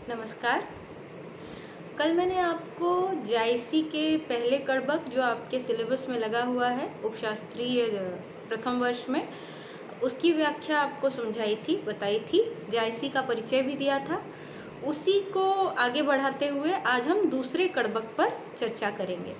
नमस्कार। कल मैंने आपको जेआईसी के पहले कड़बक जो आपके सिलेबस में लगा हुआ है उपशास्त्रीय प्रथम वर्ष में, उसकी व्याख्या आपको समझाई थी, बताई थी, जेआईसी का परिचय भी दिया था। उसी को आगे बढ़ाते हुए आज हम दूसरे कड़बक पर चर्चा करेंगे।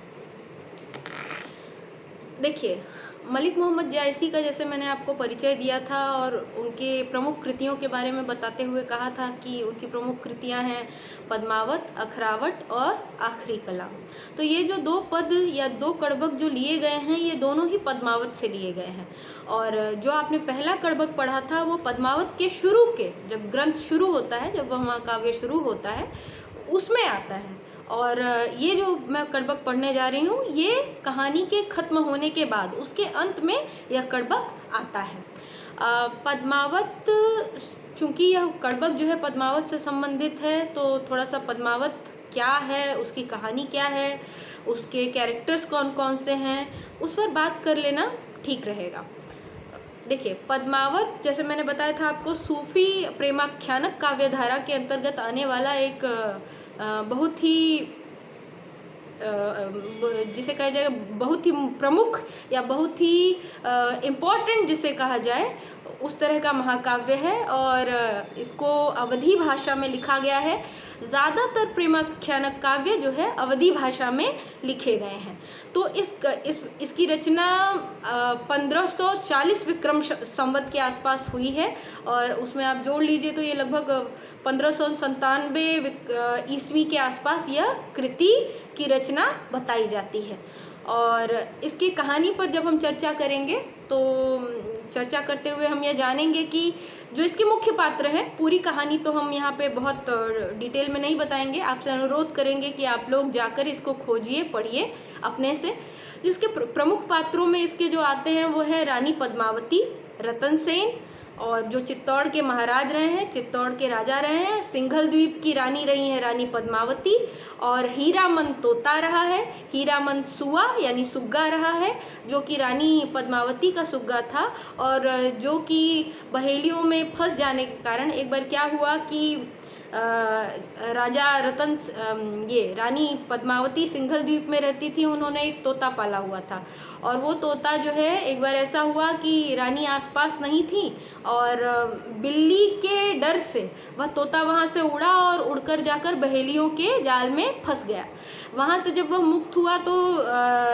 देखिए, मलिक मोहम्मद जेआईसी का जैसे मैंने आपको परिचय दिया था और उनके प्रमुख कृतियों के बारे में बताते हुए कहा था कि उनकी प्रमुख कृतियां हैं पद्मावत, अखरावट और आखिरी कलाम। तो ये जो दो पद या दो कड़बक जो लिए गए हैं, ये दोनों ही पद्मावत से लिए गए हैं। और जो आपने पहला कड़बक पढ़ा था वो पद्मावत के शुरू के, जब ग्रंथ शुरू होता है, जब वह महाकाव्य शुरू होता है, उसमें आता है। और ये जो मैं कड़बक पढ़ने जा रही हूँ, ये कहानी के खत्म होने के बाद उसके अंत में यह कड़बक आता है। पद्मावत, चूंकि यह कड़बक जो है पद्मावत से संबंधित है, तो थोड़ा सा पद्मावत क्या है, उसकी कहानी क्या है, उसके कैरेक्टर्स कौन कौन से हैं, उस पर बात कर लेना ठीक रहेगा। देखिए, पद्मावत जैसे मैंने बताया था आपको, सूफी प्रेमाख्यानक काव्यधारा के अंतर्गत आने वाला एक बहुत ही जिसे कहा जाए बहुत ही प्रमुख या बहुत ही इम्पोर्टेंट जिसे कहा जाए, उस तरह का महाकाव्य है। और इसको अवधी भाषा में लिखा गया है। ज़्यादातर प्रेमाख्यानक काव्य जो है अवधी भाषा में लिखे गए हैं। तो इसकी रचना 1540 विक्रम संवत के आसपास हुई है, और उसमें आप जोड़ लीजिए तो ये लगभग 1597 ईस्वी के आसपास यह कृति की रचना बताई जाती है। और इसकी कहानी पर जब हम चर्चा करेंगे तो चर्चा करते हुए हम यह जानेंगे कि जो इसके मुख्य पात्र हैं, पूरी कहानी तो हम यहाँ पे बहुत डिटेल में नहीं बताएंगे, आपसे अनुरोध करेंगे कि आप लोग जाकर इसको खोजिए, पढ़िए अपने से। जिसके प्रमुख पात्रों में इसके जो आते हैं वो है रानी पद्मावती, रतन सेन, और जो चित्तौड़ के महाराज रहे हैं, चित्तौड़ के राजा रहे हैं, सिंघल द्वीप की रानी रही है रानी पद्मावती, और हीरामन तोता रहा है, हीरामन सुआ यानी सुग्गा रहा है, जो कि रानी पद्मावती का सुग्गा था। और जो कि बहेलियों में फंस जाने के कारण एक बार क्या हुआ कि राजा रतन, ये रानी पद्मावती सिंघल द्वीप में रहती थी, उन्होंने एक तोता पाला हुआ था। और वो तोता जो है, एक बार ऐसा हुआ कि रानी आसपास नहीं थी और बिल्ली के डर से वह तोता वहाँ से उड़ा और उड़कर जाकर बहेलियों के जाल में फंस गया। वहाँ से जब वह मुक्त हुआ तो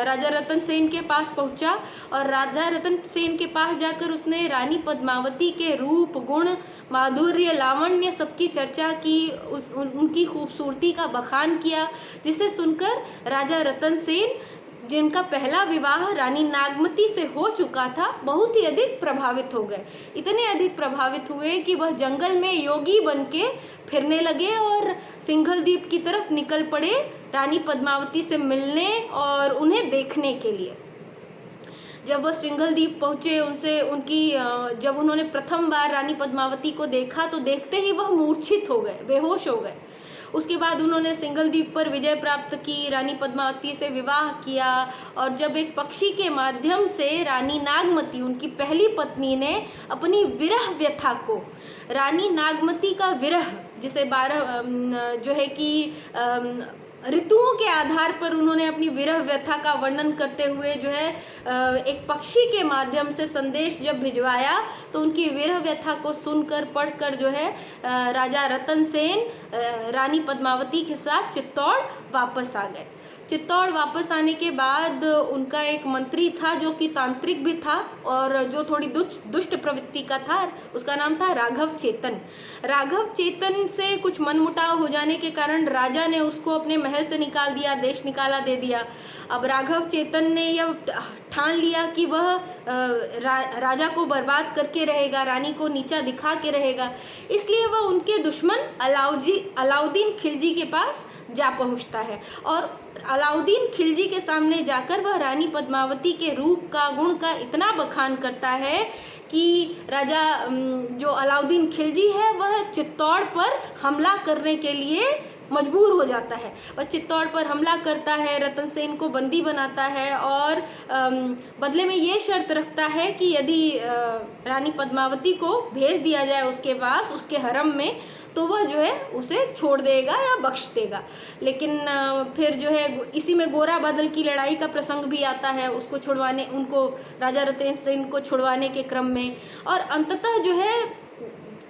राजा रतन सेन के पास पहुँचा, और राजा रतन सेन के पास जाकर उसने रानी पद्मावती के रूप, गुण, माधुर्य, लावण्य सबकी चर्चा की, उनकी खूबसूरती का बखान किया, जिसे सुनकर राजा रतन सेन, जिनका पहला विवाह रानी नागमती से हो चुका था, बहुत ही अधिक प्रभावित हो गए। इतने अधिक प्रभावित हुए कि वह जंगल में योगी बनके फिरने लगे और सिंघल द्वीप की तरफ निकल पड़े रानी पद्मावती से मिलने और उन्हें देखने के लिए। जब वह सिंघल द्वीप पहुँचे, जब उन्होंने प्रथम बार रानी पद्मावती को देखा तो देखते ही वह मूर्छित हो गए, बेहोश हो गए। उसके बाद उन्होंने सिंघल द्वीप पर विजय प्राप्त की, रानी पद्मावती से विवाह किया, और जब एक पक्षी के माध्यम से रानी नागमती, उनकी पहली पत्नी ने अपनी विरह व्यथा को, रानी नागमती का विरह, जिसे 12 जो है कि ऋतुओं के आधार पर उन्होंने अपनी विरह व्यथा का वर्णन करते हुए जो है एक पक्षी के माध्यम से संदेश जब भिजवाया, तो उनकी विरह व्यथा को सुनकर, पढ़कर जो है राजा रतन सेन रानी पद्मावती के साथ चित्तौड़ वापस आ गए। चित्तौड़ वापस आने के बाद उनका एक मंत्री था जो कि तांत्रिक भी था और जो थोड़ी दुष्ट प्रवृत्ति का था, उसका नाम था राघव चेतन। राघव चेतन से कुछ मनमुटाव हो जाने के कारण राजा ने उसको अपने महल से निकाल दिया, देश निकाला दे दिया। अब राघव चेतन ने यह ठान लिया कि वह राजा को बर्बाद करके रहेगा, रानी को नीचा दिखा के रहेगा, इसलिए वह उनके दुश्मन अलाउद्दीन खिलजी के पास जा पहुंचता है और अलाउद्दीन खिलजी के सामने जाकर वह रानी पद्मावती के रूप का, गुण का इतना बखान करता है कि राजा जो अलाउद्दीन खिलजी है वह चित्तौड़ पर हमला करने के लिए मजबूर हो जाता है। वह चित्तौड़ पर हमला करता है, रतन सेन को बंदी बनाता है और बदले में ये शर्त रखता है कि यदि रानी पद्मावती को भेज दिया जाए उसके पास, उसके हरम में, तो वह जो है उसे छोड़ देगा या बख्श देगा। लेकिन फिर जो है इसी में गोरा बादल की लड़ाई का प्रसंग भी आता है, उसको छुड़वाने, उनको राजा रतन सेन को छुड़वाने के क्रम में। और अंततः जो है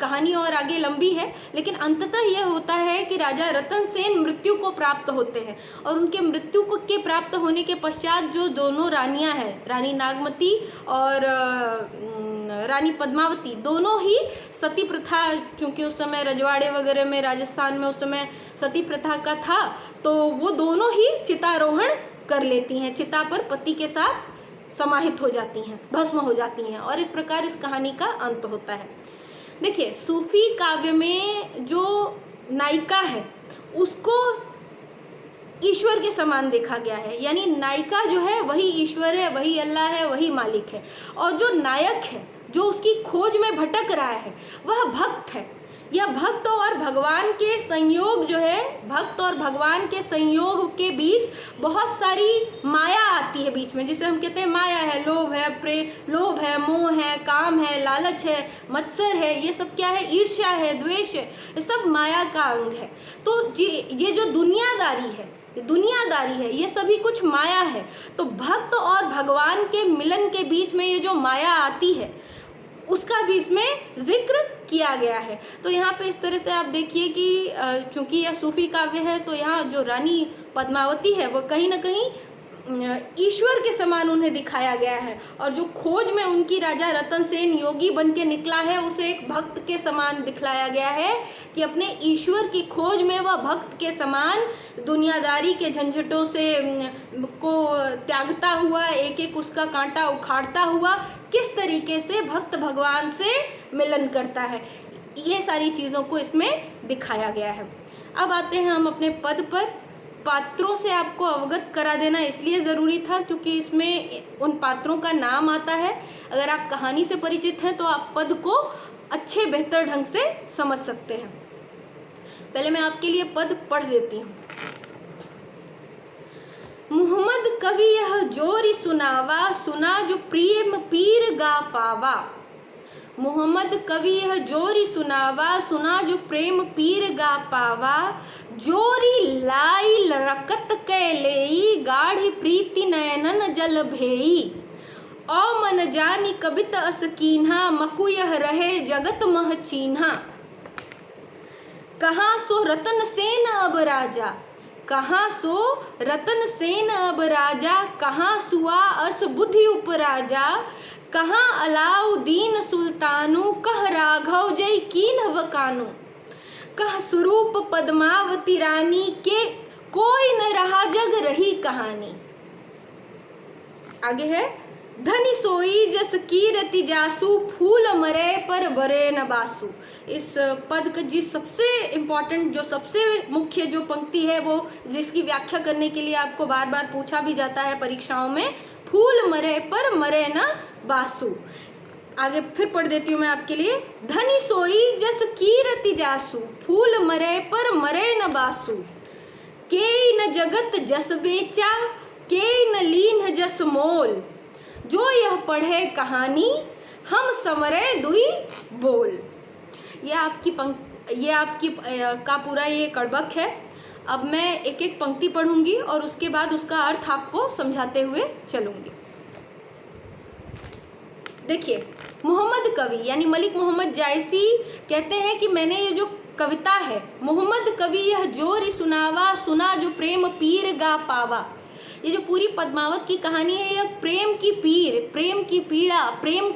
कहानी और आगे लंबी है, लेकिन अंततः यह होता है कि राजा रतन सेन मृत्यु को प्राप्त होते हैं और उनके मृत्यु को के प्राप्त होने के पश्चात जो दोनों रानियां हैं, रानी नागमती और रानी पद्मावती, दोनों ही सती प्रथा, क्योंकि उस समय रजवाड़े वगैरह में राजस्थान में उस समय सती प्रथा का था, तो वो दोनों ही चितारोहण कर लेती हैं, चिता पर पति के साथ समाहित हो जाती हैं, भस्म हो जाती हैं। और इस प्रकार इस कहानी का अंत होता है। देखिए, सूफी काव्य में जो नायिका है उसको ईश्वर के समान देखा गया है, यानी नायिका जो है वही ईश्वर है, वही अल्लाह है, वही मालिक है। और जो नायक है, जो उसकी खोज में भटक रहा है, वह भक्त है। यह भक्त और भगवान के संयोग जो है, भक्त और भगवान के संयोग के बीच बहुत सारी माया आती है बीच में, जिसे हम कहते हैं माया है, लोभ है, लोभ है, मोह है, काम है, लालच है, मत्सर है, ये सब क्या है, ईर्ष्या है, द्वेष है, ये सब माया का अंग है। तो ये जो दुनियादारी है, ये सभी कुछ माया है। तो भक्त और भगवान के मिलन के बीच में ये जो माया आती है उसका भी इसमें जिक्र किया गया है। तो यहाँ पे इस तरह से आप देखिए कि चूंकि यह सूफी काव्य है, तो यहाँ जो रानी पद्मावती है वो कहीं ना कहीं ईश्वर के समान उन्हें दिखाया गया है, और जो खोज में उनकी राजा रतन सेन योगी बन के निकला है उसे एक भक्त के समान दिखलाया गया है कि अपने ईश्वर की खोज में वह भक्त के समान दुनियादारी के झंझटों से को त्यागता हुआ, एक एक उसका कांटा उखाड़ता हुआ किस तरीके से भक्त भगवान से मिलन करता है, ये सारी चीज़ों को इसमें दिखाया गया है। अब आते हैं हम अपने पद पर। पात्रों से आपको अवगत करा देना इसलिए ज़रूरी था क्योंकि इसमें उन पात्रों का नाम आता है। अगर आप कहानी से परिचित हैं तो आप पद को अच्छे बेहतर ढंग से समझ सकते हैं। पहले मैं आपके लिए पद पढ़ देती हूँ। मुहम्मद कवि यह जोरी सुनावा, सुना जो प्रेम पीर गा पावा। मुहम्मद कवि यह जोरी सुनावा, सुना जो प्रेम पीर गा पावा। जोरी लाई लरकत कै लेई, गाढ़ी प्रीति नयनन जल भेई। औ मन जानी कबित अस कीन्हा, मकु यह रहे जगत मह चीन्हा। कहाँ सो रतन सेन अब राजा, कहाँ सो रतन सेन अब राजा। कहाँ सुआ अस बुद्धि उपराजा, कहाँ अलाउद्दीन सुल्तानु। कह राघव जय कीन्ह कानू, कह स्वरूप पद्मावती रानी। के कोई न रहा जग रही कहानी। आगे है, धनी सोई जस कीरति जासु, फूल मरे पर बरे न बासु। इस पद का जी सबसे इम्पोर्टेंट, जो सबसे मुख्य जो पंक्ति है, वो जिसकी व्याख्या करने के लिए आपको बार बार पूछा भी जाता है परीक्षाओं में, फूल मरे पर मरे न बासु। आगे फिर पढ़ देती हूँ मैं आपके लिए। धनी सोई जस कीरति जासु, फूल मरे पर मरे न बासु। के न जगत जस बेचा, के न लीन जस मोल। जो यह पढ़े कहानी, हम समरे दुई बोल। ये आपकी का पूरा ये कड़बक है। अब मैं एक एक पंक्ति पढ़ूंगी और उसके बाद उसका अर्थ आपको समझाते हुए चलूंगी। देखिए, मोहम्मद कवि यानी मलिक मोहम्मद जायसी कहते हैं कि मैंने ये जो कविता है, मोहम्मद कवि यह जोरी सुनावा, सुना जो प्रेम पीर गा पावा। ये जो पूरी पद्मावत की कहानी है, यह प्रेम की पीर, प्रेम की पीड़ा, प्रेम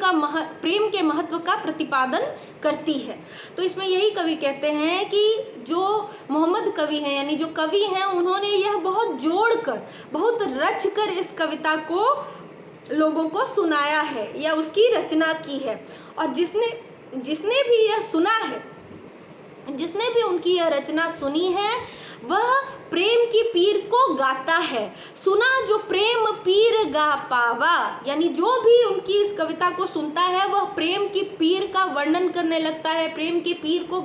के महत्व का प्रतिपादन करती है। तो इसमें यही कवि कहते हैं कि जो मोहम्मद कवि हैं, यानी जो कवि हैं, उन्होंने यह बहुत जोड़कर, बहुत रचकर इस कविता को लोगों को सुनाया है या उसकी रचना की है। और जिसने भी यह सुना है जिसने भी उनकी यह रचना सुनी है वह प्रेम की पीर को गाता है। सुना जो प्रेम पीर गा पावा, यानी जो भी उनकी इस कविता को सुनता है वह प्रेम की पीर का वर्णन करने लगता है, प्रेम की पीर को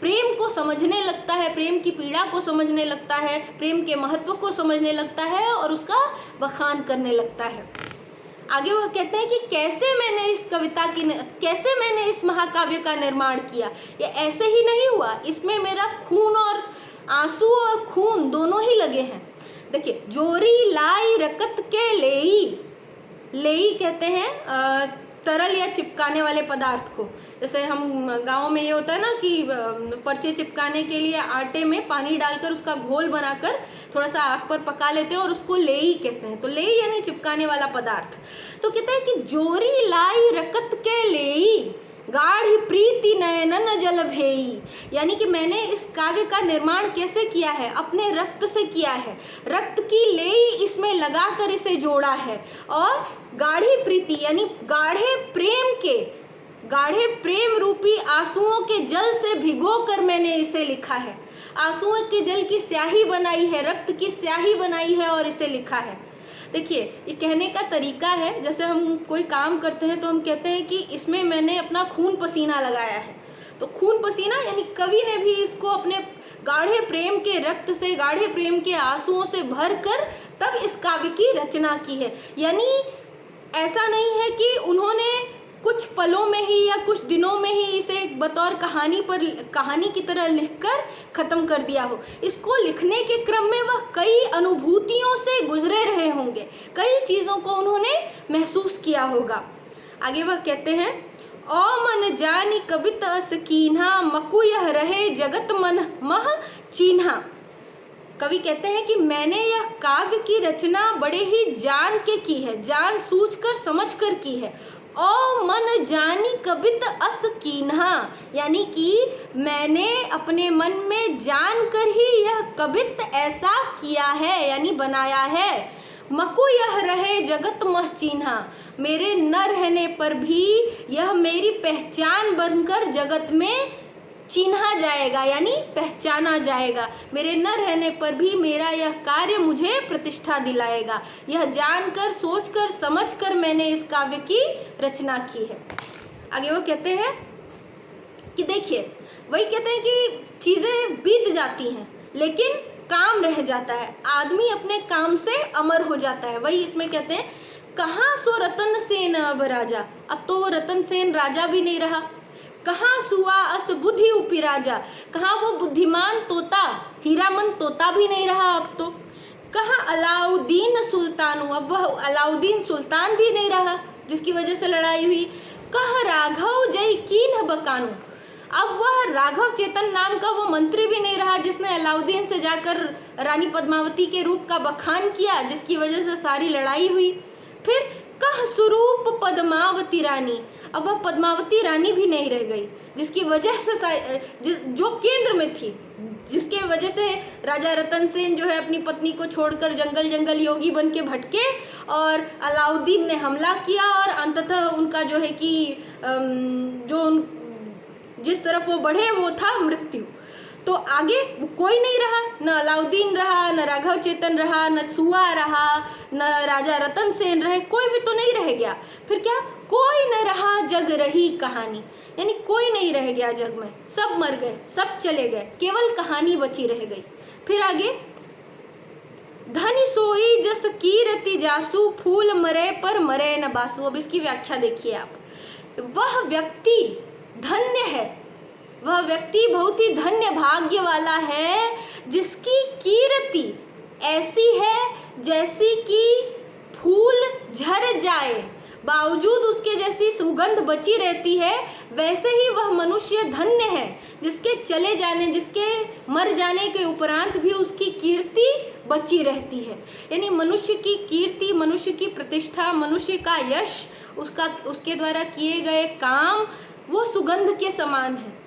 प्रेम को समझने लगता है, प्रेम की पीड़ा को समझने लगता है, प्रेम के महत्व को समझने लगता है और उसका बखान करने लगता है। आगे वह कहते हैं कि कैसे मैंने इस महाकाव्य का निर्माण किया। ये ऐसे ही नहीं हुआ, इसमें मेरा खून और आंसू और खून दोनों ही लगे हैं। देखिए, जोरी लाई रकत के लेई कहते हैं तरल या चिपकाने वाले पदार्थ को। जैसे हम गाँव में ये होता है ना कि पर्चे चिपकाने के लिए आटे में पानी डालकर उसका घोल बनाकर थोड़ा सा आग पर पका लेते हैं और उसको लेई कहते हैं। तो लेई यानी चिपकाने वाला पदार्थ। तो कहते हैं कि जोरी लाई रकत के लेई गाढ़ी प्रीति नयनन जल भेई, यानी कि मैंने इस काव्य का निर्माण कैसे किया है, अपने रक्त से किया है। रक्त की लेई इसमें लगाकर इसे जोड़ा है और गाढ़ी प्रीति यानी गाढ़े प्रेम रूपी आंसुओं के जल से भिगो कर मैंने इसे लिखा है। आंसुओं के जल की स्याही बनाई है, रक्त की स्याही बनाई है और इसे लिखा है। देखिए, ये कहने का तरीका है, जैसे हम कोई काम करते हैं तो हम कहते हैं कि इसमें मैंने अपना खून पसीना लगाया है। तो खून पसीना यानी कवि ने भी इसको अपने गाढ़े प्रेम के रक्त से, गाढ़े प्रेम के आंसुओं से भर कर तब इस काव्य की रचना की है। यानी ऐसा नहीं है कि उन्होंने कुछ पलों में ही या कुछ दिनों में ही इसे बतौर कहानी की तरह लिखकर ख़त्म कर दिया हो। इसको लिखने के क्रम में वह कई अनुभूतियों से गुजरे रहे होंगे, कई चीज़ों को उन्होंने महसूस किया होगा। आगे वह कहते हैं, ओ मन जानी कबित अस कीन्हा, मकु यह रहे जगत मन मह चीन्हा। कवि कहते हैं कि मैंने यह काव्य की रचना बड़े ही जान के की है, जान सूझ कर समझ कर की है। ओ मन जानी कबित अस कीन्हा, यानी कि मैंने अपने मन में जान कर ही यह कबित ऐसा किया है, यानी बनाया है। मकु यह रहे जगत मह चीन्हा, मेरे न रहने पर भी यह मेरी पहचान बनकर जगत में चिन्हा जाएगा, यानी पहचाना जाएगा। मेरे न रहने पर भी मेरा यह कार्य मुझे प्रतिष्ठा दिलाएगा। यह जानकर, सोचकर, समझकर मैंने इस काव्य की रचना की है। आगे वो कहते हैं कि देखिए, वही कहते हैं कि चीज़ें बीत जाती हैं लेकिन काम रह जाता है, आदमी अपने काम से अमर हो जाता है। वही इसमें कहते हैं, कहाँ सो रतन सेन अब राजा, अब तो वो रतन सेन राजा भी नहीं रहा। कहाँ सुआ अस बुद्धि उपी राजा, कहाँ वो बुद्धिमान तोता हीरामन तोता भी नहीं रहा अब तो। कहाँ अलाउद्दीन सुल्तान, अब वह अलाउद्दीन सुल्तान भी नहीं रहा जिसकी वजह से लड़ाई हुई। कहाँ राघव जय कीन्ह बकानू, अब वह राघव चेतन नाम का वो मंत्री भी नहीं रहा जिसने अलाउद्दीन से जाकर रानी पद्मावती के रूप का बखान किया, जिसकी वजह से सारी लड़ाई हुई। फिर कह स्वरूप पद्मावती रानी, अब वह पद्मावती रानी भी नहीं रह गई जिसकी वजह से जो केंद्र में थी, जिसके वजह से राजा रतन सेन जो है अपनी पत्नी को छोड़कर जंगल जंगल योगी बन के भटके और अलाउद्दीन ने हमला किया और अंततः उनका जो है कि जिस तरफ वो बढ़े वो था मृत्यु। तो आगे कोई नहीं रहा, न अलाउद्दीन रहा, न राघव चेतन रहा, न सुआ रहा, न राजा रतन सेन रहे, कोई भी तो नहीं रह गया। फिर क्या, कोई न रहा जग रही कहानी, यानी कोई नहीं रह गया जग में, सब मर गए, सब चले गए, केवल कहानी बची रह गई। फिर आगे, धनी सोई जस कीरति जासू, फूल मरे पर मरे न बासु। अब इसकी व्याख्या देखिए आप, वह व्यक्ति धन्य है, वह व्यक्ति बहुत ही धन्य भाग्य वाला है जिसकी कीर्ति ऐसी है जैसी कि फूल झर जाए बावजूद उसके जैसी सुगंध बची रहती है, वैसे ही वह मनुष्य धन्य है जिसके चले जाने, जिसके मर जाने के उपरांत भी उसकी कीर्ति बची रहती है। यानी मनुष्य की कीर्ति, मनुष्य की प्रतिष्ठा, मनुष्य का यश, उसके द्वारा किए गए काम वो सुगंध के समान है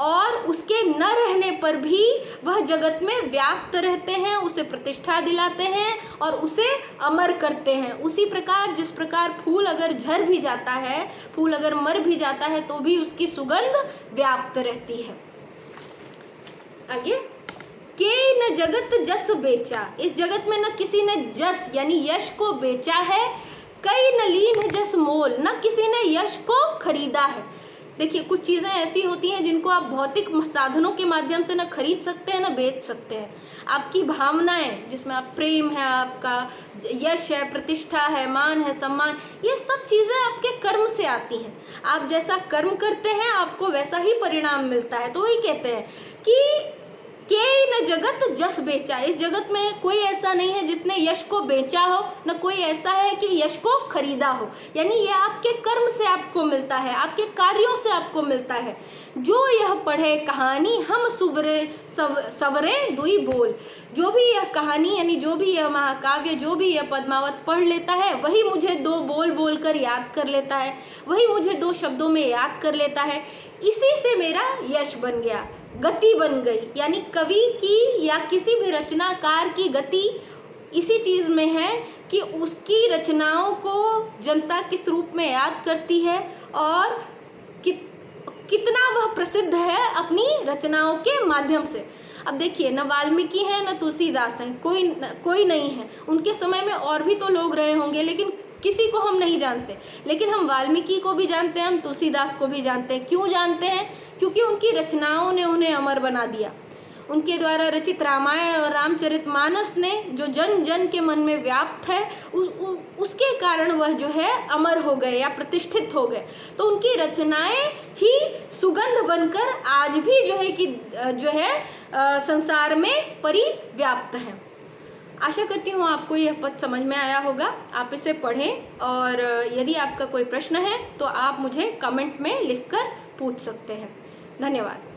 और उसके न रहने पर भी वह जगत में व्याप्त रहते हैं, उसे प्रतिष्ठा दिलाते हैं और उसे अमर करते हैं। उसी प्रकार जिस प्रकार फूल अगर झर भी जाता है, फूल अगर मर भी जाता है तो भी उसकी सुगंध व्याप्त रहती है। आगे, के न जगत जस बेचा, इस जगत में न किसी ने जस यानी यश को बेचा है, कई न लीन जस मोल, न किसी ने यश को खरीदा है। देखिए कुछ चीज़ें ऐसी होती हैं जिनको आप भौतिक साधनों के माध्यम से ना खरीद सकते हैं ना बेच सकते हैं। आपकी भावनाएं जिसमें आप प्रेम है, आपका यश है, प्रतिष्ठा है, मान है, सम्मान, ये सब चीज़ें आपके कर्म से आती हैं। आप जैसा कर्म करते हैं आपको वैसा ही परिणाम मिलता है। तो वही कहते हैं कि के न जगत जस बेचा, इस जगत में कोई ऐसा नहीं है जिसने यश को बेचा हो, न कोई ऐसा है कि यश को खरीदा हो। यानी ये आपके कर्म से आपको मिलता है, आपके कार्यों से आपको मिलता है। जो यह पढ़े कहानी हम सुबरे सवरे दुई बोल, जो भी यह कहानी यानी जो भी यह महाकाव्य, जो भी यह पद्मावत पढ़ लेता है वही मुझे दो बोल बोल कर याद कर लेता है, वही मुझे दो शब्दों में याद कर लेता है, इसी से मेरा यश बन गया, गति बन गई। यानी कवि की या किसी भी रचनाकार की गति इसी चीज़ में है कि उसकी रचनाओं को जनता किस रूप में याद करती है और कितना वह प्रसिद्ध है अपनी रचनाओं के माध्यम से। अब देखिए न वाल्मीकि हैं न तुलसीदास हैं, कोई नहीं है। उनके समय में और भी तो लोग रहे होंगे लेकिन किसी को हम नहीं जानते, लेकिन हम वाल्मीकि को भी जानते हैं, हम तुलसीदास को भी जानते हैं। क्यों जानते हैं? क्योंकि उनकी रचनाओं ने उन्हें अमर बना दिया। उनके द्वारा रचित रामायण और रामचरितमानस ने जो जन जन के मन में व्याप्त है उसके कारण वह जो है अमर हो गए या प्रतिष्ठित हो गए। तो उनकी रचनाएं ही सुगंध बनकर आज भी जो है संसार में परिव्याप्त हैं। आशा करती हूँ आपको यह पद समझ में आया होगा। आप इसे पढ़ें और यदि आपका कोई प्रश्न है तो आप मुझे कमेंट में लिखकर पूछ सकते हैं। धन्यवाद।